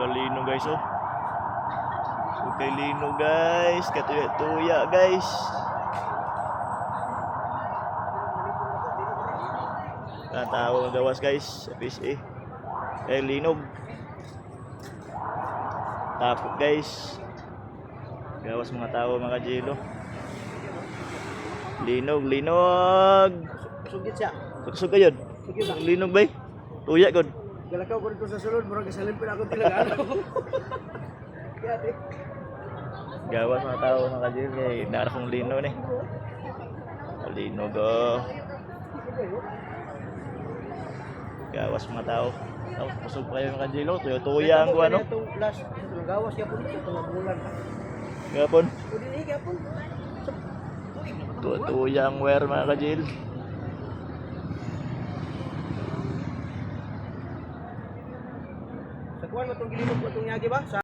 Galino guys oh. Okay lino guys, katuya-tuya guys. Tatawa ng gawas guys sa PSA. Kay linog. Tapos guys. Gawas mga tao mga jilo. Linog, linog. Sugit siya. Sugsug kayo. Linog ba? Tuya gud. Galakaw ko dito sa sulod, murag kasalim pa ako tilagaan. Gawas mga tao mga jilo kay nara kong lino ni. Linog oh. Gawas mga tao. Tapos pusog pa kayo mga jilo. Tuya-tuya ang ano. Last, gawas ya pun ito na bulan. Gapon. Pwede ni gapon. Tuya ang wear mga kajil. Sa kuwan mo itong gilinog mo itong yagi ba?